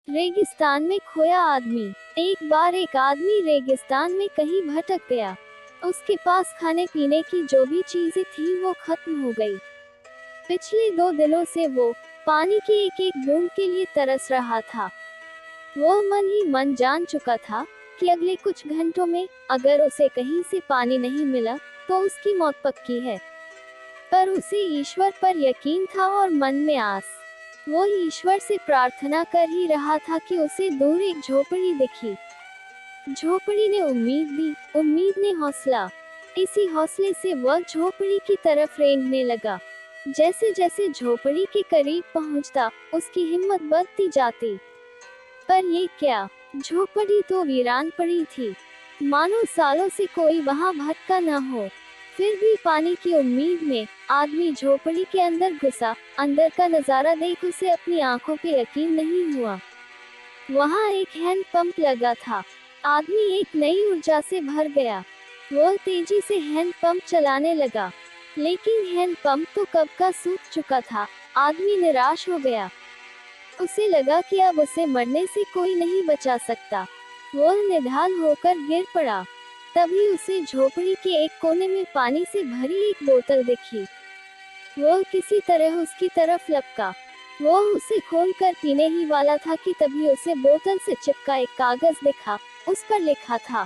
रेगिस्तान में खोया आदमी। एक बार एक आदमी रेगिस्तान में कहीं भटक गया। उसके पास खाने पीने की जो भी चीजें थी वो खत्म हो गई। पिछले 2 दिनों से वो पानी की एक एक बूंद के लिए तरस रहा था। वो मन ही मन जान चुका था कि अगले कुछ घंटों में अगर उसे कहीं से पानी नहीं मिला तो उसकी मौत पक्की है। पर उसे ईश्वर पर यकीन था और मन में आस। वो ईश्वर से प्रार्थना कर ही रहा था कि उसे दूर एक झोपड़ी दिखी। झोपड़ी ने उम्मीद दी, उम्मीद ने हौसला। इसी हौसले से वह झोपड़ी की तरफ रेंगने लगा। जैसे जैसे झोपड़ी के करीब पहुंचता, उसकी हिम्मत बढ़ती जाती। पर ये क्या, झोपड़ी तो वीरान पड़ी थी, मानो सालों से कोई वहां भटका न हो। फिर भी पानी की उम्मीद में आदमी झोपड़ी के अंदर घुसा। अंदर का नजारा देख उसे अपनी आंखों पे यकीन नहीं हुआ। वहां एक हैंड पंप लगा था। आदमी एक नई ऊर्जा से भर गया। वो तेजी से हैंड पंप चलाने लगा, लेकिन हैंड पंप तो कब का सूख चुका था। आदमी निराश हो गया। उसे लगा कि अब उसे मरने से कोई नहीं बचा सकता। वो निढाल होकर गिर पड़ा। तभी उसे झोपड़ी के एक कोने में पानी से भरी एक बोतल दिखी। वो किसी तरह उसकी तरफ लपका। वो उसे खोलकर पीने ही वाला था कि तभी उसे बोतल से चिपका एक कागज दिखा। उस पर लिखा था,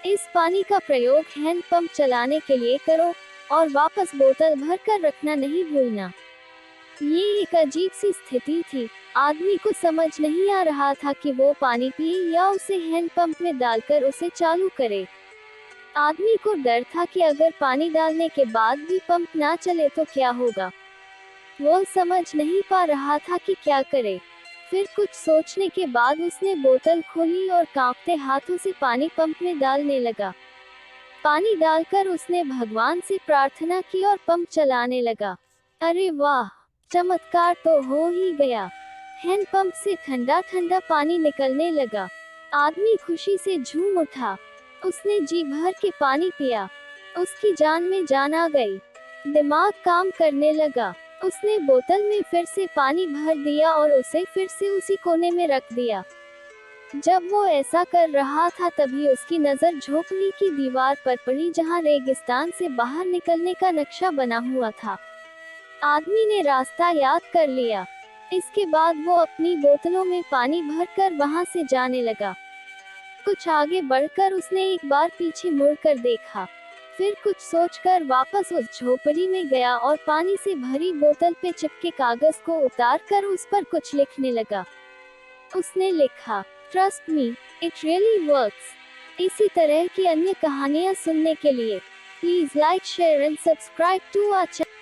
इस पानी का प्रयोग हैंड पंप चलाने के लिए करो और वापस बोतल भर कर रखना नहीं भूलना। ये एक अजीब सी स्थिति थी। आदमी को समझ नहीं आ रहा था कि वो पानी पिए या उसे हैंड पंप में डालकर उसे चालू करे। आदमी को डर था कि अगर पानी डालने के बाद भी पंप ना चले तो क्या होगा। वो समझ नहीं पा रहा था कि क्या करे। फिर कुछ सोचने के बाद उसने बोतल खोली और कांपते हाथों से पानी पंप में डालने लगा। पानी डालकर उसने भगवान से प्रार्थना की और पंप चलाने लगा। अरे वाह, चमत्कार तो हो ही गया। हैंड पंप से ठंडा ठंडा पानी निकलने लगा। आदमी खुशी से झूम उठा। उसने जी भर के पानी पिया। उसकी जान में जान आ गई। दिमाग काम करने लगा। उसने बोतल में फिर से पानी भर दिया और उसे फिर से उसी कोने में रख दिया। जब वो ऐसा कर रहा था तभी उसकी नजर झोपड़ी की दीवार पर पड़ी, जहां रेगिस्तान से बाहर निकलने का नक्शा बना हुआ था। आदमी ने रास्ता याद कर लिया। इसके बाद वो अपनी बोतलों में पानी भरकर वहां से जाने लगा। कुछ आगे बढ़कर उसने एक बार पीछे मुड़कर देखा। फिर कुछ सोचकर वापस उस झोपड़ी में गया और पानी से भरी बोतल पे चिपके कागज को उतारकर उस पर कुछ लिखने लगा। उसने लिखा, trust me, it really works. इसी तरह की अन्य कहानियां सुनने के लिए please like, share and subscribe to our channel.